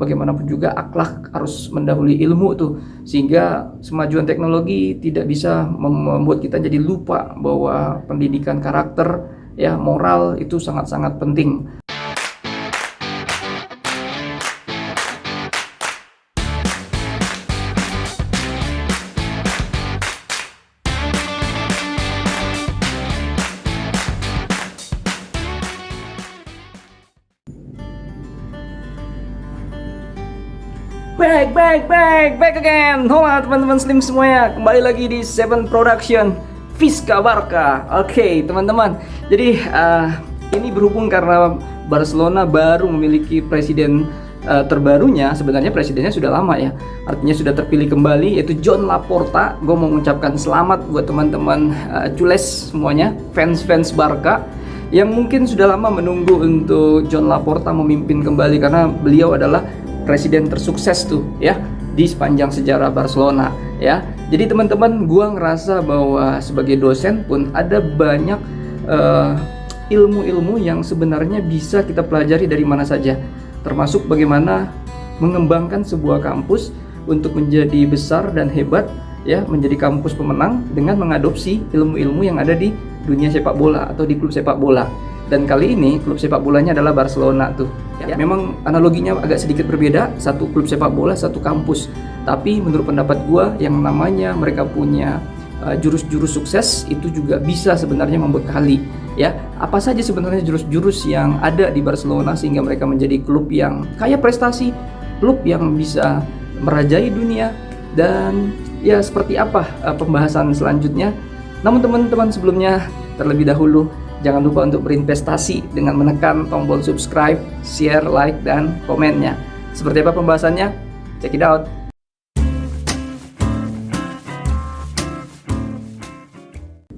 bagaimanapun juga akhlak harus mendahului ilmu tuh, sehingga kemajuan teknologi tidak bisa membuat kita jadi lupa bahwa pendidikan karakter, ya, moral itu sangat-sangat penting. Back again. Hola teman-teman Slim semuanya, kembali lagi di Seven Production Fiska Barca. Oke, teman-teman, jadi ini berhubung karena Barcelona baru memiliki presiden terbarunya. Sebenarnya presidennya sudah lama ya, artinya sudah terpilih kembali, yaitu Joan Laporta. Gue mau mengucapkan selamat buat teman-teman cules semuanya, fans Barca yang mungkin sudah lama menunggu untuk Joan Laporta memimpin kembali, karena beliau adalah presiden tersukses tuh ya di sepanjang sejarah Barcelona ya. Jadi teman-teman, gua ngerasa bahwa sebagai dosen pun ada banyak ilmu-ilmu yang sebenarnya bisa kita pelajari dari mana saja, termasuk bagaimana mengembangkan sebuah kampus untuk menjadi besar dan hebat ya, menjadi kampus pemenang dengan mengadopsi ilmu-ilmu yang ada di dunia sepak bola atau di klub sepak bola. Dan kali ini klub sepak bolanya adalah Barcelona tuh. Ya, memang analoginya agak sedikit berbeda, satu klub sepak bola, satu kampus. Tapi menurut pendapat gua, yang namanya mereka punya jurus-jurus sukses itu juga bisa sebenarnya membekali ya, apa saja sebenarnya jurus-jurus yang ada di Barcelona sehingga mereka menjadi klub yang kaya prestasi, klub yang bisa merajai dunia. Dan ya, seperti apa pembahasan selanjutnya. Namun teman-teman, sebelumnya terlebih dahulu jangan lupa untuk berinvestasi dengan menekan tombol subscribe, share, like, dan komennya. Seperti apa pembahasannya? Check it out!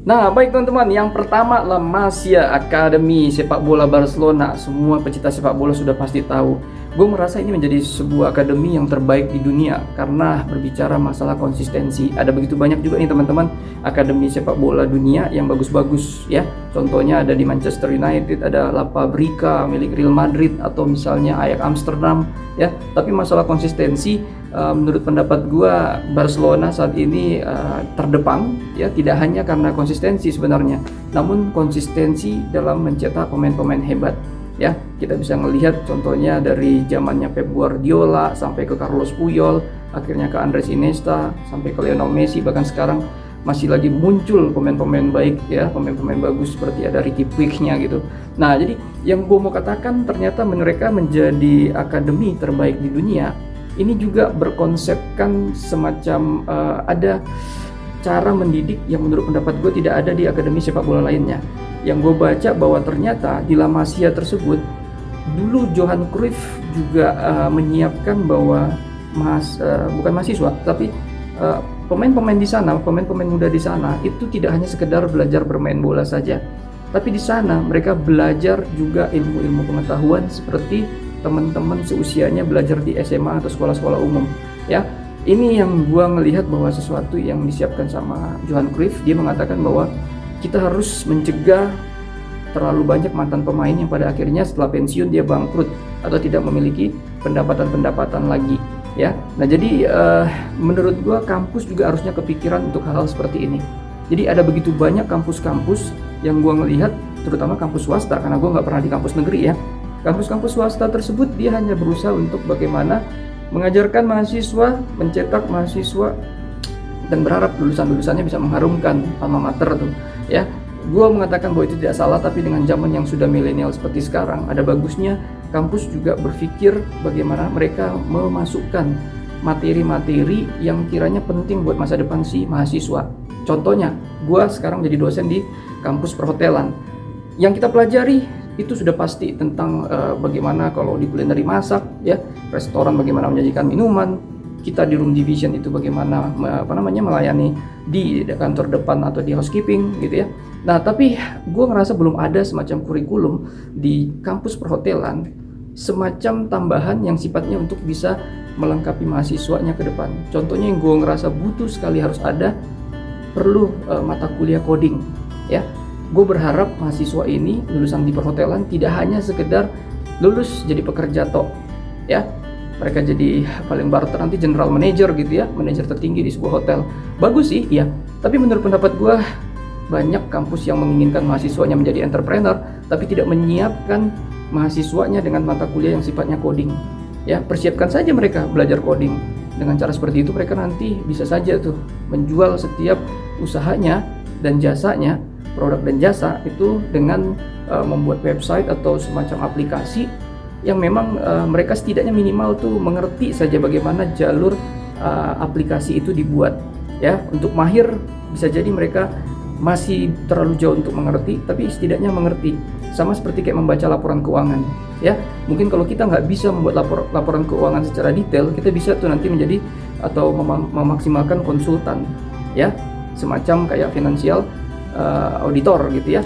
Nah, baik teman-teman, yang pertama La Masia, Akademi Sepak Bola Barcelona. Semua pecinta sepak bola sudah pasti tahu. Gue merasa ini menjadi sebuah akademi yang terbaik di dunia karena berbicara masalah konsistensi. Ada begitu banyak juga nih teman-teman akademi sepak bola dunia yang bagus-bagus ya. Contohnya ada di Manchester United, ada La Fabrica milik Real Madrid, atau misalnya Ajax Amsterdam ya. Tapi masalah konsistensi, menurut pendapat gua Barcelona saat ini terdepan ya, tidak hanya karena konsistensi sebenarnya, namun konsistensi dalam mencetak pemain-pemain hebat ya. Kita bisa melihat contohnya dari zamannya Pep Guardiola sampai ke Carlos Puyol, akhirnya ke Andres Iniesta, sampai ke Lionel Messi, bahkan sekarang masih lagi muncul pemain-pemain baik ya, pemain-pemain bagus seperti ada Ricky Puig-nya gitu. Nah, jadi yang gue mau katakan, ternyata mereka menjadi akademi terbaik di dunia. Ini juga berkonsepkan semacam ada cara mendidik yang menurut pendapat gue tidak ada di akademi sepak bola lainnya. Yang gue baca bahwa ternyata di La Masia tersebut dulu Johan Cruyff juga menyiapkan bahwa bukan mahasiswa, tapi pemain-pemain di sana, pemain-pemain muda di sana itu tidak hanya sekedar belajar bermain bola saja, tapi di sana mereka belajar juga ilmu-ilmu pengetahuan seperti teman-teman seusianya belajar di SMA atau sekolah-sekolah umum ya. Ini yang gua ngelihat bahwa sesuatu yang disiapkan sama Johan Cruyff. Dia mengatakan bahwa kita harus mencegah terlalu banyak mantan pemain yang pada akhirnya setelah pensiun dia bangkrut atau tidak memiliki pendapatan lagi ya. Nah, jadi menurut gua kampus juga harusnya kepikiran untuk hal-hal seperti ini. Jadi ada begitu banyak kampus-kampus yang gua ngelihat, terutama kampus swasta, karena gua nggak pernah di kampus negeri ya. Kampus-kampus swasta tersebut dia hanya berusaha untuk bagaimana mengajarkan mahasiswa, mencetak mahasiswa, dan berharap lulusan-lulusannya bisa mengharumkan alma mater tuh ya. Gue mengatakan bahwa itu tidak salah, tapi dengan zaman yang sudah milenial seperti sekarang, ada bagusnya kampus juga berpikir bagaimana mereka memasukkan materi-materi yang kiranya penting buat masa depan si mahasiswa. Contohnya, gue sekarang jadi dosen di kampus perhotelan. Yang kita pelajari itu sudah pasti tentang bagaimana kalau di culinary masak ya, restoran bagaimana menyajikan minuman, kita di room division itu bagaimana melayani di kantor depan atau di housekeeping gitu ya. Nah, tapi gue ngerasa belum ada semacam kurikulum di kampus perhotelan, semacam tambahan yang sifatnya untuk bisa melengkapi mahasiswanya ke depan. Contohnya yang gue ngerasa butuh sekali harus ada, perlu mata kuliah coding ya. Gue berharap mahasiswa ini lulusan di perhotelan tidak hanya sekedar lulus jadi pekerja tok ya. mereka jadi paling barter nanti general manager gitu ya, manajer tertinggi di sebuah hotel. Bagus sih, iya. Tapi menurut pendapat gue, banyak kampus yang menginginkan mahasiswanya menjadi entrepreneur, tapi tidak menyiapkan mahasiswanya dengan mata kuliah yang sifatnya coding. Ya, persiapkan saja mereka belajar coding. Dengan cara seperti itu mereka nanti bisa saja tuh menjual setiap usahanya dan jasanya, produk dan jasa itu dengan membuat website atau semacam aplikasi yang memang mereka setidaknya minimal tuh mengerti saja bagaimana jalur aplikasi itu dibuat. Ya, untuk mahir bisa jadi mereka masih terlalu jauh untuk mengerti, tapi setidaknya mengerti. Sama seperti kayak membaca laporan keuangan. Ya, mungkin kalau kita nggak bisa membuat laporan keuangan secara detail, kita bisa tuh nanti menjadi atau memaksimalkan konsultan, ya, semacam kayak financial auditor gitu ya.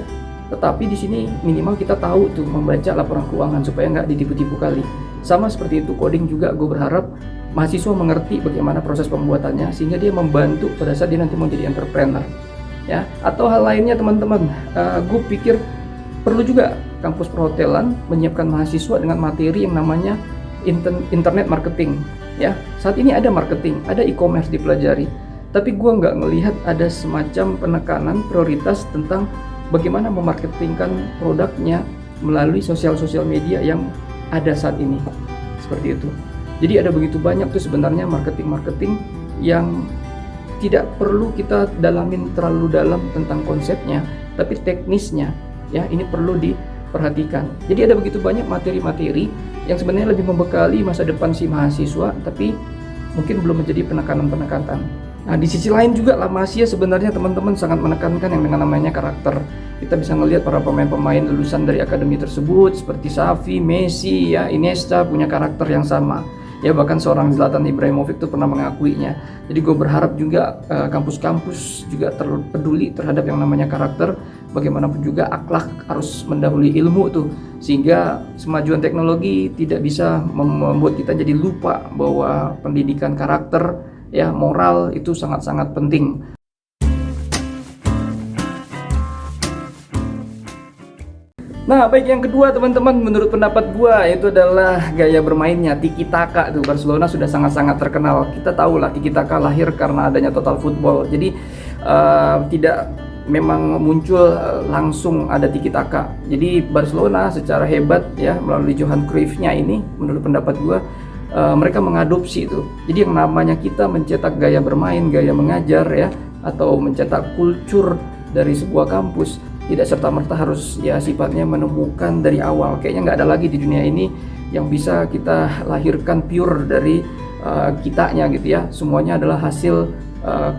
Tetapi di sini minimal kita tahu tuh membaca laporan keuangan supaya nggak ditipu-tipu kali. Sama seperti itu coding juga, gue berharap mahasiswa mengerti bagaimana proses pembuatannya sehingga dia membantu pada saat dia nanti mau jadi entrepreneur. Ya, atau hal lainnya teman-teman, gue pikir perlu juga kampus perhotelan menyiapkan mahasiswa dengan materi yang namanya internet marketing. Ya, saat ini ada marketing, ada e-commerce dipelajari, tapi gue nggak melihat ada semacam penekanan prioritas tentang bagaimana memarketingkan produknya melalui sosial media yang ada saat ini. Seperti itu. Jadi ada begitu banyak tuh sebenarnya marketing yang tidak perlu kita dalamin terlalu dalam tentang konsepnya, tapi teknisnya ya ini perlu diperhatikan. Jadi ada begitu banyak materi-materi yang sebenarnya lebih membekali masa depan si mahasiswa, tapi mungkin belum menjadi penekanan. Nah, di sisi lain juga La Masia sebenarnya teman-teman sangat menekankan yang dengan namanya karakter. Kita bisa ngelihat para pemain-pemain lulusan dari akademi tersebut seperti Xavi, Messi, ya, Iniesta punya karakter yang sama. Ya, bahkan seorang Zlatan Ibrahimovic itu pernah mengakuinya. Jadi gue berharap juga kampus-kampus juga peduli terhadap yang namanya karakter. Bagaimanapun juga akhlak harus mendahului ilmu tuh, sehingga kemajuan teknologi tidak bisa membuat kita jadi lupa bahwa pendidikan karakter, ya, moral itu sangat-sangat penting. Nah, baik, yang kedua teman-teman, menurut pendapat gua itu adalah gaya bermainnya, tiki taka tuh. Barcelona sudah sangat-sangat terkenal. Kita tahu lah tiki taka lahir karena adanya total football. Jadi tidak memang muncul langsung ada tiki taka. Jadi Barcelona secara hebat ya melalui Johan Cruyff-nya ini, menurut pendapat gua mereka mengadopsi itu. Jadi yang namanya kita mencetak gaya bermain, gaya mengajar ya, atau mencetak kultur dari sebuah kampus, tidak serta-merta harus ya sifatnya menemukan dari awal. Kayaknya nggak ada lagi di dunia ini yang bisa kita lahirkan pure dari kitanya gitu ya. Semuanya adalah hasil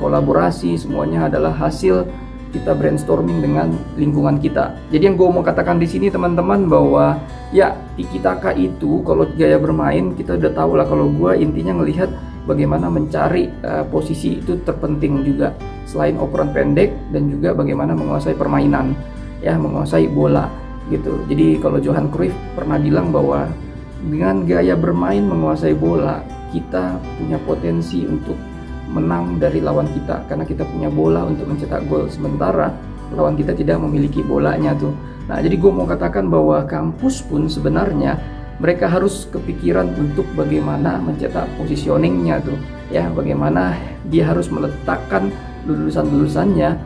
kolaborasi, semuanya adalah hasil kita brainstorming dengan lingkungan kita. Jadi yang gue mau katakan di sini teman-teman bahwa ya tiki taka itu kalau gaya bermain kita udah tahu lah. Kalau gue intinya ngelihat bagaimana mencari posisi itu terpenting juga, selain operan pendek, dan juga bagaimana menguasai permainan, ya, menguasai bola gitu. Jadi kalau Johan Cruyff pernah bilang bahwa dengan gaya bermain menguasai bola, kita punya potensi untuk menang dari lawan kita karena kita punya bola untuk mencetak gol, sementara lawan kita tidak memiliki bolanya tuh. Nah, jadi gue mau katakan bahwa kampus pun sebenarnya mereka harus kepikiran untuk bagaimana mencetak positioningnya tuh, ya, bagaimana dia harus meletakkan lulusan-lulusannya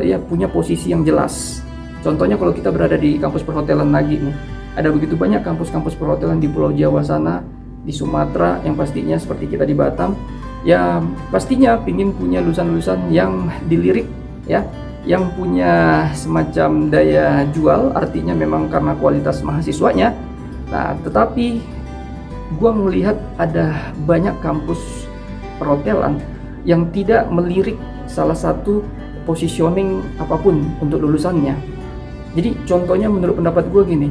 ya punya posisi yang jelas. Contohnya kalau kita berada di kampus perhotelan lagi nih, ada begitu banyak kampus-kampus perhotelan di Pulau Jawa sana, di Sumatera, yang pastinya seperti kita di Batam, ya pastinya pingin punya lulusan-lulusan yang dilirik, ya, yang punya semacam daya jual, artinya memang karena kualitas mahasiswanya. Nah, tetapi gue melihat ada banyak kampus perhotelan yang tidak melirik salah satu positioning apapun untuk lulusannya. Jadi contohnya menurut pendapat gue gini,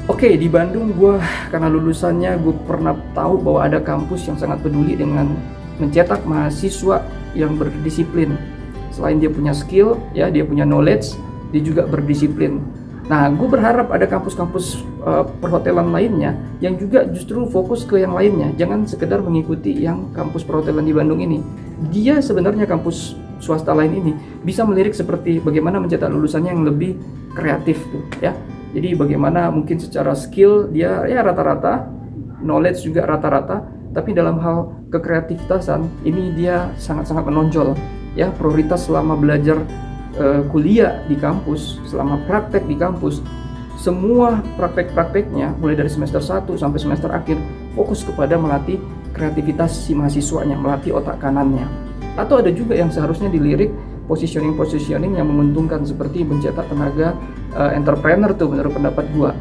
oke, di Bandung gue karena lulusannya gue pernah tahu bahwa ada kampus yang sangat peduli dengan mencetak mahasiswa yang berdisiplin. Selain dia punya skill, ya, dia punya knowledge, dia juga berdisiplin. Nah, gue berharap ada kampus-kampus perhotelan lainnya yang juga justru fokus ke yang lainnya. Jangan sekedar mengikuti yang kampus perhotelan di Bandung ini. Dia sebenarnya kampus swasta lain ini bisa melirik seperti bagaimana mencetak lulusannya yang lebih kreatif tuh, ya. Jadi bagaimana mungkin secara skill dia ya rata-rata knowledge juga rata-rata, tapi dalam hal kekreativitasan ini dia sangat-sangat menonjol. Ya, prioritas selama belajar kuliah di kampus, selama praktek di kampus, semua praktek-prakteknya mulai dari semester 1 sampai semester akhir fokus kepada melatih kreativitas si mahasiswanya, melatih otak kanannya. Atau ada juga yang seharusnya dilirik positioning yang menguntungkan seperti mencetak tenaga entrepreneur tuh menurut pendapat gua.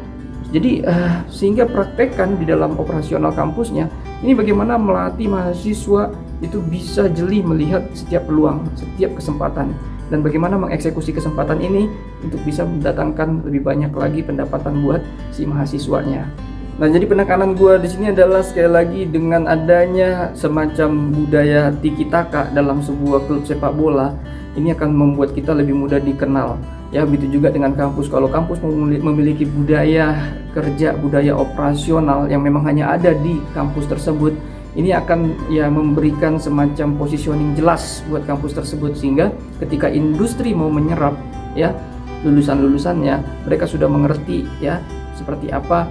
Jadi sehingga praktekkan di dalam operasional kampusnya ini bagaimana melatih mahasiswa itu bisa jeli melihat setiap peluang, setiap kesempatan, dan bagaimana mengeksekusi kesempatan ini untuk bisa mendatangkan lebih banyak lagi pendapatan buat si mahasiswanya. Nah, jadi penekanan gue di sini adalah sekali lagi dengan adanya semacam budaya tiki taka dalam sebuah klub sepak bola, ini akan membuat kita lebih mudah dikenal. Ya, begitu juga dengan kampus. Kalau kampus memiliki budaya kerja, budaya operasional yang memang hanya ada di kampus tersebut, ini akan ya memberikan semacam positioning jelas buat kampus tersebut, sehingga ketika industri mau menyerap ya lulusan-lulusannya, mereka sudah mengerti ya seperti apa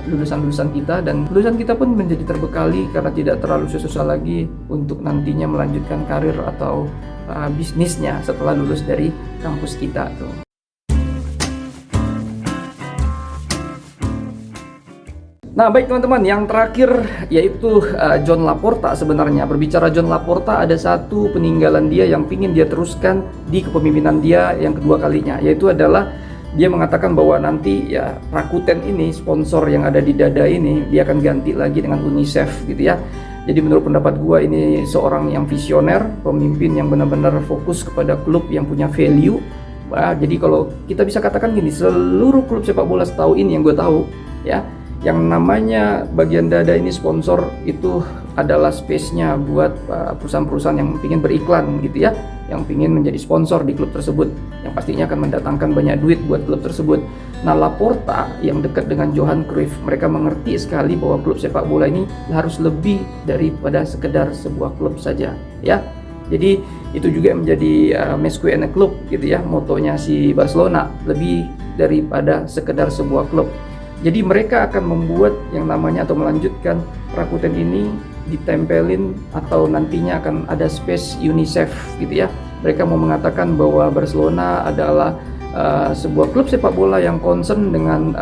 lulusan-lulusan kita, dan lulusan kita pun menjadi terbekali karena tidak terlalu susah lagi untuk nantinya melanjutkan karir atau bisnisnya setelah lulus dari kampus kita tuh. Nah, baik teman-teman, yang terakhir yaitu John Laporta. Sebenarnya berbicara John Laporta, ada satu peninggalan dia yang ingin dia teruskan di kepemimpinan dia yang kedua kalinya, yaitu adalah dia mengatakan bahwa nanti ya Rakuten ini, sponsor yang ada di dada ini, dia akan ganti lagi dengan UNICEF gitu ya. Jadi menurut pendapat gua ini seorang yang visioner, pemimpin yang benar-benar fokus kepada klub yang punya value. Jadi kalau kita bisa katakan gini, seluruh klub sepak bola setahu ini yang gue tahu ya, yang namanya bagian dada ini sponsor itu adalah space-nya buat perusahaan-perusahaan yang ingin beriklan gitu ya, yang ingin menjadi sponsor di klub tersebut, yang pastinya akan mendatangkan banyak duit buat klub tersebut. Nah, Laporta yang dekat dengan Johan Cruyff, mereka mengerti sekali bahwa klub sepak bola ini harus lebih daripada sekedar sebuah klub saja ya. Jadi itu juga menjadi Mesque en Club gitu ya, motonya si Barcelona, lebih daripada sekedar sebuah klub. Jadi mereka akan membuat yang namanya atau melanjutkan Rakuten ini ditempelin atau nantinya akan ada space UNICEF gitu ya. Mereka mau mengatakan bahwa Barcelona adalah sebuah klub sepak bola yang concern dengan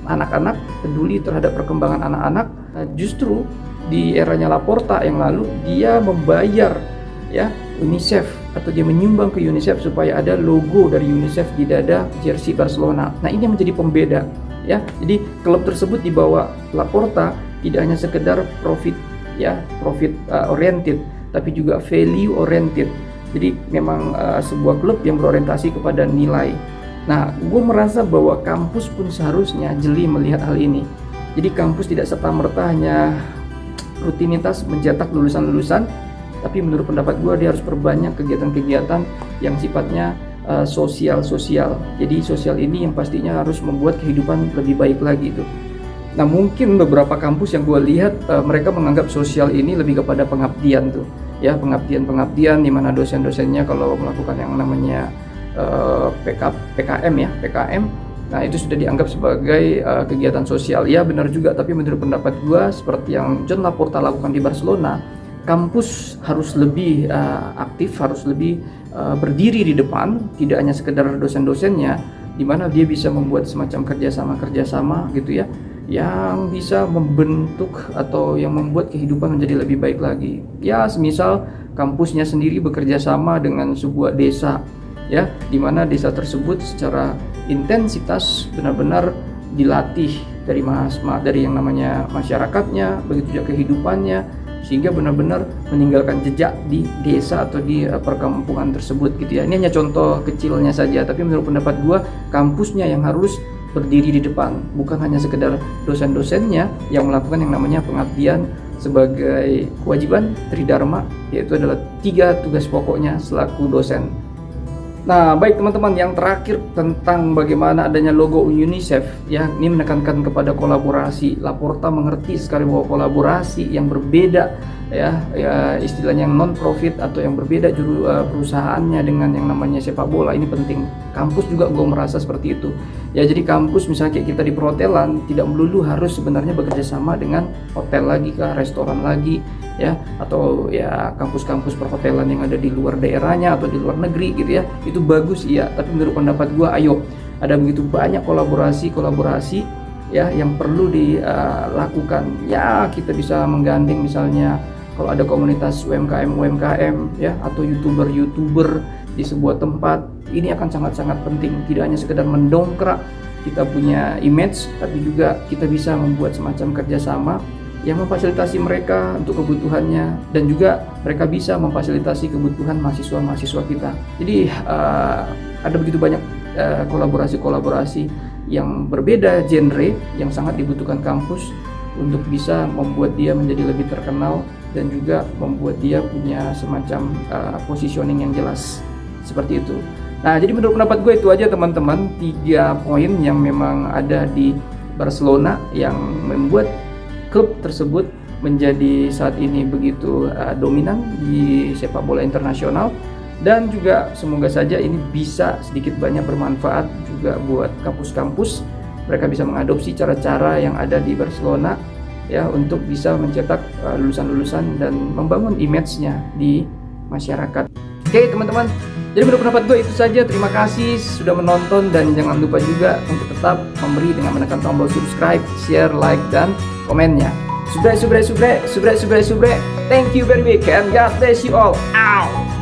anak-anak, peduli terhadap perkembangan anak-anak. Justru di eranya Laporta yang lalu dia membayar ya UNICEF atau dia menyumbang ke UNICEF supaya ada logo dari UNICEF di dada jersey Barcelona. Nah, ini menjadi pembeda. Ya, jadi klub tersebut di bawah Laporta tidak hanya sekedar profit oriented, tapi juga value oriented. Jadi memang sebuah klub yang berorientasi kepada nilai. Nah, gue merasa bahwa kampus pun seharusnya jeli melihat hal ini. Jadi kampus tidak serta-merta hanya rutinitas mencetak lulusan-lulusan, tapi menurut pendapat gue dia harus perbanyak kegiatan-kegiatan yang sifatnya sosial. Jadi sosial ini yang pastinya harus membuat kehidupan lebih baik lagi itu. Nah, mungkin beberapa kampus yang gue lihat mereka menganggap sosial ini lebih kepada pengabdian tuh ya, pengabdian di mana dosen-dosennya kalau melakukan yang namanya PKM. Nah, itu sudah dianggap sebagai kegiatan sosial. Ya, benar juga, tapi menurut pendapat gue seperti yang John Laporta lakukan di Barcelona, kampus harus lebih aktif, harus lebih berdiri di depan, tidak hanya sekedar dosen-dosennya, di mana dia bisa membuat semacam kerjasama gitu ya, yang bisa membentuk atau yang membuat kehidupan menjadi lebih baik lagi. Ya, semisal kampusnya sendiri bekerja sama dengan sebuah desa ya, di mana desa tersebut secara intensitas benar-benar dilatih dari yang namanya masyarakatnya, begitu juga kehidupannya, sehingga benar-benar meninggalkan jejak di desa atau di perkampungan tersebut gitu ya. Ini hanya contoh kecilnya saja, tapi menurut pendapat gua kampusnya yang harus berdiri di depan, bukan hanya sekedar dosen-dosennya yang melakukan yang namanya pengabdian sebagai kewajiban tridharma, yaitu adalah 3 tugas pokoknya selaku dosen. Nah, baik teman-teman, yang terakhir tentang bagaimana adanya logo UNICEF ya, ini menekankan kepada kolaborasi. Laporta mengerti sekali bahwa kolaborasi yang berbeda ya istilahnya yang non profit atau yang berbeda perusahaannya dengan yang namanya sepak bola. Ini penting. Kampus juga gue merasa seperti itu ya. Jadi kampus misalnya kayak kita di perhotelan tidak melulu harus sebenarnya bekerja sama dengan hotel lagi kah, restoran lagi ya, atau ya kampus-kampus perhotelan yang ada di luar daerahnya atau di luar negeri gitu ya. Itu bagus iya, tapi menurut pendapat gue ayo ada begitu banyak kolaborasi ya yang perlu dilakukan. Ya kita bisa menggandeng misalnya kalau ada komunitas UMKM ya, atau YouTuber di sebuah tempat. Ini akan sangat-sangat penting, tidak hanya sekedar mendongkrak kita punya image, tapi juga kita bisa membuat semacam kerjasama yang memfasilitasi mereka untuk kebutuhannya, dan juga mereka bisa memfasilitasi kebutuhan mahasiswa-mahasiswa kita. Jadi ada begitu banyak kolaborasi yang berbeda genre yang sangat dibutuhkan kampus untuk bisa membuat dia menjadi lebih terkenal dan juga membuat dia punya semacam positioning yang jelas seperti itu. Nah, jadi menurut pendapat gue itu aja teman-teman, 3 poin yang memang ada di Barcelona yang membuat klub tersebut menjadi saat ini begitu dominan di sepak bola internasional. Dan juga semoga saja ini bisa sedikit banyak bermanfaat juga buat kampus-kampus. Mereka bisa mengadopsi cara-cara yang ada di Barcelona ya, untuk bisa mencetak lulusan-lulusan dan membangun image-nya di masyarakat. Oke teman-teman, jadi menurut pendapat gue itu saja. Terima kasih sudah menonton, dan jangan lupa juga untuk tetap memberi dengan menekan tombol subscribe, share, like, dan komennya. Subre. Thank you very much and God bless you all. Ow!